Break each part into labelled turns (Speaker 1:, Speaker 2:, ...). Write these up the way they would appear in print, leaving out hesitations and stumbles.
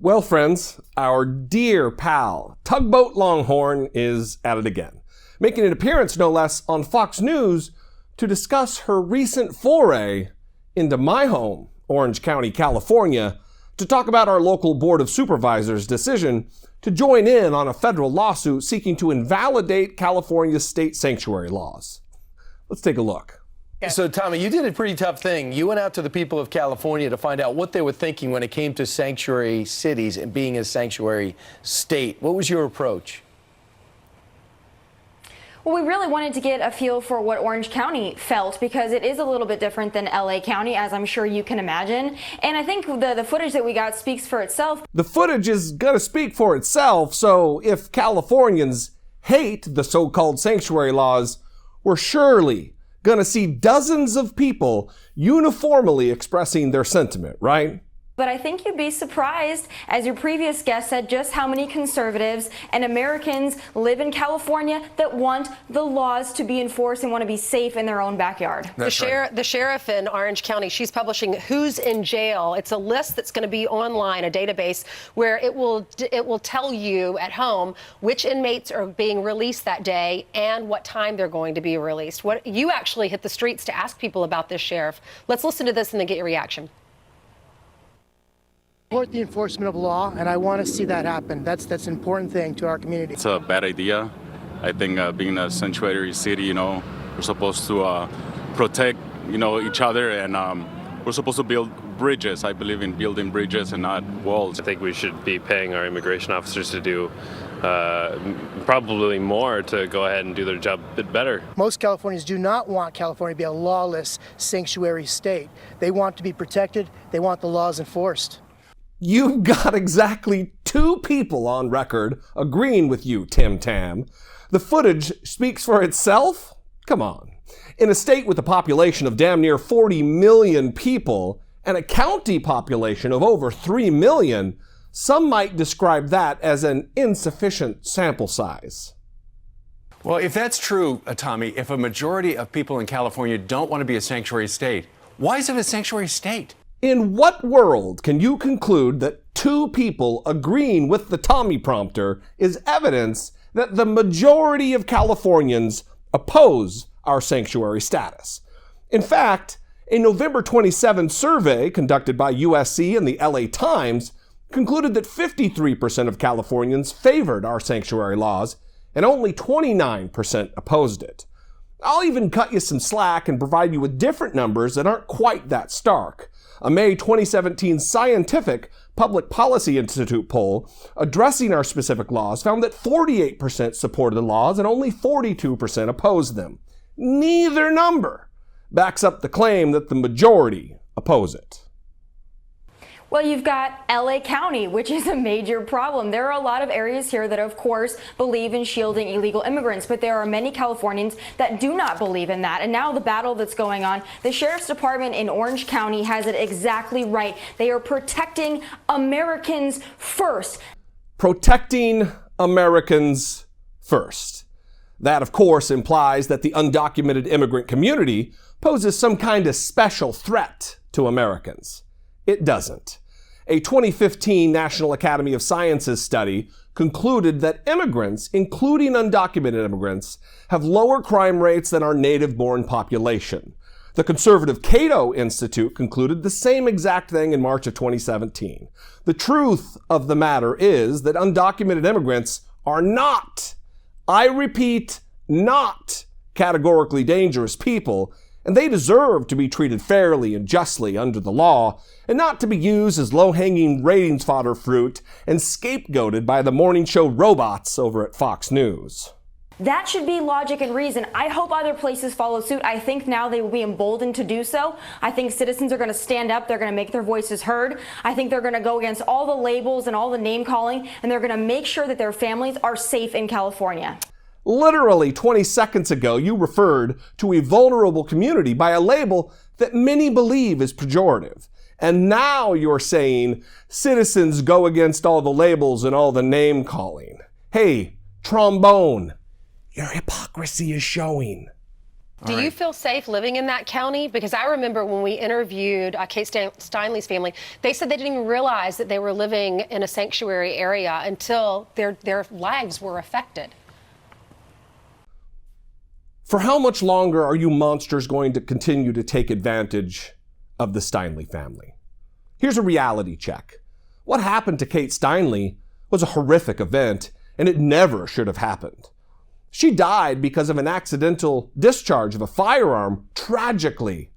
Speaker 1: Well, friends, our dear pal, Tugboat Longhorn, is at it again, making an appearance no less on Fox News to discuss her recent foray into my home, Orange County, California, to talk about our local Board of Supervisors' decision to join in on a federal lawsuit seeking to invalidate California's state sanctuary laws. Let's take a look.
Speaker 2: So, Tommy, you did a pretty tough thing. You went out to the people of California to find out what they were thinking when it came to sanctuary cities and being a sanctuary state. What was your approach?
Speaker 3: Well, we really wanted to get a feel for what Orange County felt, because it is a little bit different than LA County, as I'm sure you can imagine. And I think the footage that we got speaks for itself.
Speaker 1: The footage is going to speak for itself, so if Californians hate the so-called sanctuary laws, we're surely going to see dozens of people uniformly expressing their sentiment, right?
Speaker 3: But I think you'd be surprised, as your previous guest said, just how many conservatives and Americans live in California that want the laws to be enforced and want to be safe in their own backyard.
Speaker 4: The sheriff in Orange County, she's publishing Who's in Jail. It's a list that's going to be online, a database where it will tell you at home which inmates are being released that day and what time they're going to be released. You actually hit the streets to ask people about this, Sheriff. Let's listen to this and then get your reaction.
Speaker 5: Support the enforcement of law, and I want to see that happen. That's an important thing to our community.
Speaker 6: It's a bad idea. I think being a sanctuary city, we're supposed to protect, each other, and we're supposed to build bridges. I believe in building bridges and not walls.
Speaker 7: I think we should be paying our immigration officers to do probably more to go ahead and do their job a bit better.
Speaker 5: Most Californians do not want California to be a lawless sanctuary state. They want to be protected. They want the laws enforced.
Speaker 1: You've got exactly two people on record agreeing with you, Tim Tam. The footage speaks for itself? Come on. In a state with a population of damn near 40 million people and a county population of over 3 million, some might describe that as an insufficient sample size.
Speaker 8: Well, if that's true, Tommy, if a majority of people in California don't want to be a sanctuary state, why is it a sanctuary state?
Speaker 1: In what world can you conclude that two people agreeing with the TomiPrompter is evidence that the majority of Californians oppose our sanctuary status? In fact, a November 27 survey conducted by USC and the LA Times concluded that 53% of Californians favored our sanctuary laws and only 29% opposed it. I'll even cut you some slack and provide you with different numbers that aren't quite that stark. A May 2017 Scientific Public Policy Institute poll addressing our specific laws found that 48% supported the laws and only 42% opposed them. Neither number backs up the claim that the majority oppose it.
Speaker 3: Well, you've got LA County, which is a major problem. There are a lot of areas here that, of course, believe in shielding illegal immigrants, but there are many Californians that do not believe in that. And now the battle that's going on, the Sheriff's Department in Orange County has it exactly right. They are protecting Americans first.
Speaker 1: Protecting Americans first. That, of course, implies that the undocumented immigrant community poses some kind of special threat to Americans. It doesn't. A 2015 National Academy of Sciences study concluded that immigrants, including undocumented immigrants, have lower crime rates than our native-born population. The conservative Cato Institute concluded the same exact thing in March of 2017. The truth of the matter is that undocumented immigrants are not, I repeat, not categorically dangerous people, and they deserve to be treated fairly and justly under the law, and not to be used as low-hanging ratings fodder fruit and scapegoated by the morning show robots over at Fox News.
Speaker 3: That should be logic and reason. I hope other places follow suit. I think now they will be emboldened to do so. I think citizens are going to stand up. They're going to make their voices heard. I think they're going to go against all the labels and all the name calling, and they're going to make sure that their families are safe in California.
Speaker 1: Literally 20 seconds ago, you referred to a vulnerable community by a label that many believe is pejorative. And now you're saying citizens go against all the labels and all the name calling. Hey, trombone, your hypocrisy is showing.
Speaker 4: Do you feel safe living in that county? Because I remember when we interviewed Kate Steinle's family, they said they didn't even realize that they were living in a sanctuary area until their lives were affected.
Speaker 1: For how much longer are you monsters going to continue to take advantage of the Steinle family? Here's a reality check. What happened to Kate Steinle was a horrific event, and it never should have happened. She died because of an accidental discharge of a firearm, tragically,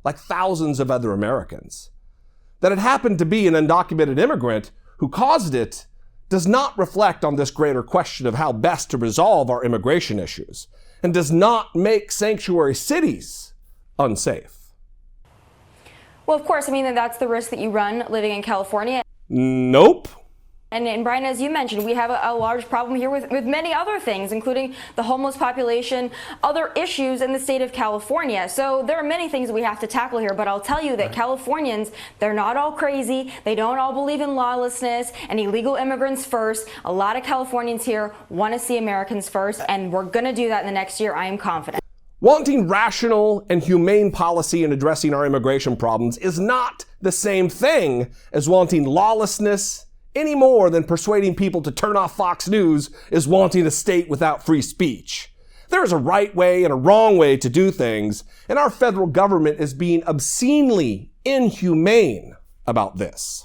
Speaker 1: like thousands of other Americans. That it happened to be an undocumented immigrant who caused it does not reflect on this greater question of how best to resolve our immigration issues, and does not make sanctuary cities unsafe.
Speaker 3: Well, of course, I mean, that's the risk that you run living in California.
Speaker 1: Nope.
Speaker 3: And Brian, as you mentioned, we have a large problem here with many other things, including the homeless population, other issues in the state of California. So there are many things that we have to tackle here, but I'll tell you that Californians, they're not all crazy. They don't all believe in lawlessness and illegal immigrants first. A lot of Californians here want to see Americans first, and we're going to do that in the next year, I am confident.
Speaker 1: Wanting rational and humane policy in addressing our immigration problems is not the same thing as wanting lawlessness any more than persuading people to turn off Fox News is wanting a state without free speech. There is a right way and a wrong way to do things, and our federal government is being obscenely inhumane about this.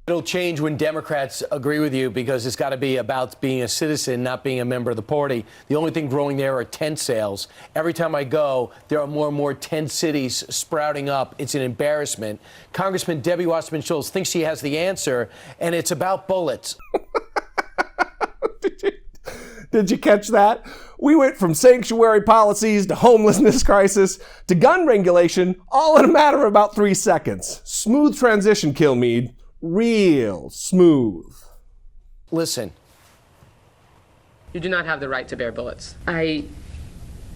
Speaker 2: It'll change when Democrats agree with you, because it's got to be about being a citizen, not being a member of the party. The only thing growing there are tent sales. Every time I go, there are more and more tent cities sprouting up. It's an embarrassment. Congressman Debbie Wasserman Schultz thinks she has the answer, and it's about bullets.
Speaker 1: Did you catch that? We went from sanctuary policies to homelessness crisis to gun regulation all in a matter of about 3 seconds. Smooth transition, Kilmeade. Real smooth.
Speaker 2: Listen.
Speaker 9: You do not have the right to bear bullets. I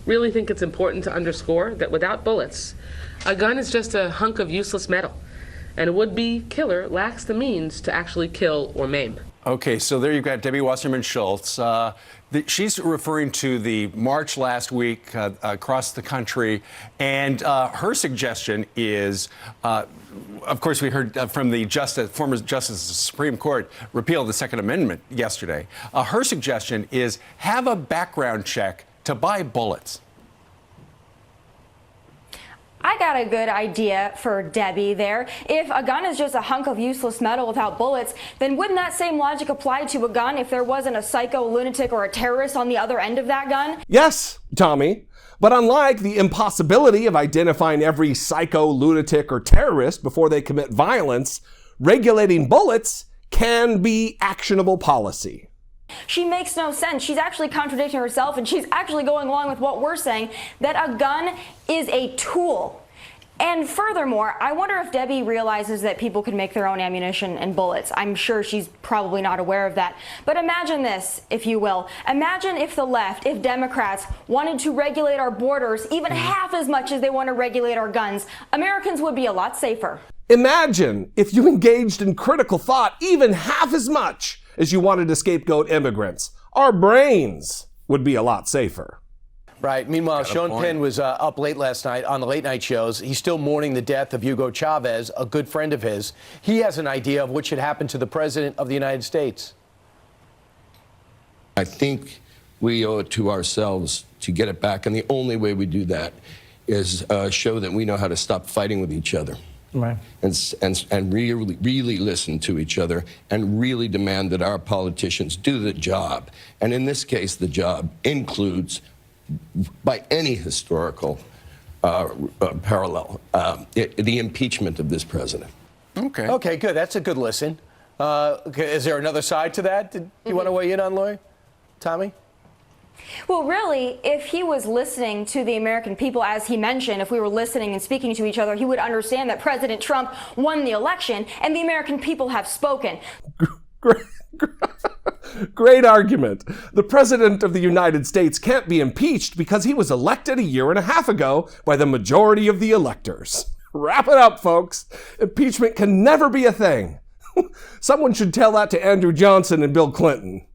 Speaker 9: really think it's important to underscore that without bullets, a gun is just a hunk of useless metal, and a would-be killer lacks the means to actually kill or maim.
Speaker 8: Okay, so there you've got Debbie Wasserman Schultz. She's referring to the march last week across the country, and her suggestion is, of course, we heard from the former Justice of the Supreme Court repeal the Second Amendment yesterday. Her suggestion is have a background check to buy bullets.
Speaker 3: I got a good idea for Debbie there. If a gun is just a hunk of useless metal without bullets, then wouldn't that same logic apply to a gun if there wasn't a psycho, lunatic, or a terrorist on the other end of that gun?
Speaker 1: Yes, Tommy. But unlike the impossibility of identifying every psycho, lunatic, or terrorist before they commit violence, regulating bullets can be actionable policy.
Speaker 3: She makes no sense. She's actually contradicting herself, and she's actually going along with what we're saying, that a gun is a tool. And furthermore, I wonder if Debbie realizes that people can make their own ammunition and bullets. I'm sure she's probably not aware of that. But imagine this, if you will. Imagine if the left, if Democrats wanted to regulate our borders even half as much as they want to regulate our guns. Americans would be a lot safer.
Speaker 1: Imagine if you engaged in critical thought even half as much as you wanted to scapegoat immigrants. Our brains would be a lot safer.
Speaker 2: Right. Meanwhile, Sean Penn was up late last night on the late night shows. He's still mourning the death of Hugo Chavez, a good friend of his. He has an idea of what should happen to the President of the United States.
Speaker 10: I think we owe it to ourselves to get it back. And the only way we do that is show that we know how to stop fighting with each other. Right. And really listen to each other and really demand that our politicians do the job. And in this case, the job includes, by any historical parallel, the impeachment of this president.
Speaker 2: Okay. Okay, good. That's a good listen. Is there another side to that? Did you want to weigh in on, Lori? Tommy?
Speaker 3: Well, really, if he was listening to the American people, as he mentioned, if we were listening and speaking to each other, he would understand that President Trump won the election and the American people have spoken.
Speaker 1: Great argument. The President of the United States can't be impeached because he was elected a year and a half ago by the majority of the electors. Wrap it up, folks. Impeachment can never be a thing. Someone should tell that to Andrew Johnson and Bill Clinton.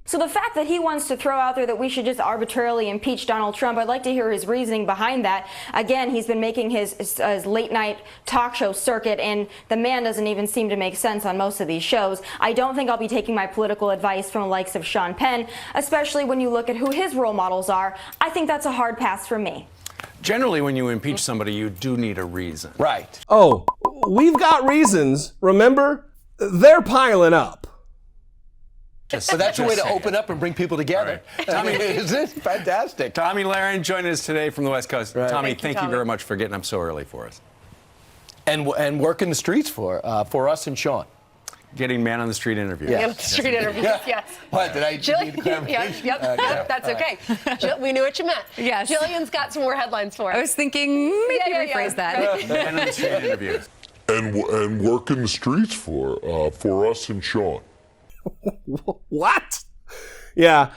Speaker 3: So the fact that he wants to throw out there that we should just arbitrarily impeach Donald Trump, I'd like to hear his reasoning behind that. Again, he's been making his late night talk show circuit, and the man doesn't even seem to make sense on most of these shows. I don't think I'll be taking my political advice from the likes of Sean Penn, especially when you look at who his role models are. I think that's a hard pass for me.
Speaker 8: Generally, when you impeach somebody, you do need a reason.
Speaker 2: Right.
Speaker 1: Oh, we've got reasons. Remember? They're piling up.
Speaker 2: So that's a way to open up and bring people together.
Speaker 8: Right. Tommy,
Speaker 2: is it fantastic?
Speaker 8: Tomi Lahren joining us today from the West Coast.
Speaker 2: Right.
Speaker 8: Tommy,
Speaker 4: Thank you,
Speaker 8: thank you very much for getting up so early for us.
Speaker 2: And working the streets for us and Sean.
Speaker 8: Getting man on the street interviews.
Speaker 4: Yeah. Street interviews, yes.
Speaker 2: What, did I
Speaker 4: Jillian, yep, that's okay. We knew what you meant.
Speaker 11: Yes.
Speaker 4: Jillian's got some more headlines for us.
Speaker 11: I was thinking maybe rephrase that.
Speaker 8: Man on the street interviews.
Speaker 12: And working the streets for us and Sean.
Speaker 1: What? Yeah,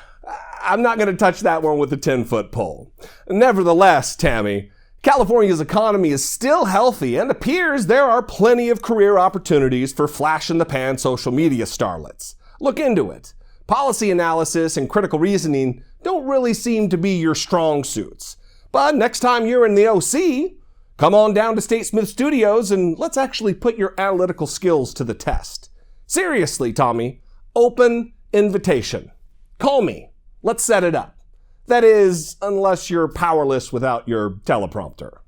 Speaker 1: I'm not going to touch that one with a 10-foot pole. Nevertheless, Tammy, California's economy is still healthy and appears there are plenty of career opportunities for flash-in-the-pan social media starlets. Look into it. Policy analysis and critical reasoning don't really seem to be your strong suits. But next time you're in the OC, come on down to State Smith Studios and let's actually put your analytical skills to the test. Seriously, Tommy, open invitation. Call me. Let's set it up. That is, unless you're powerless without your teleprompter.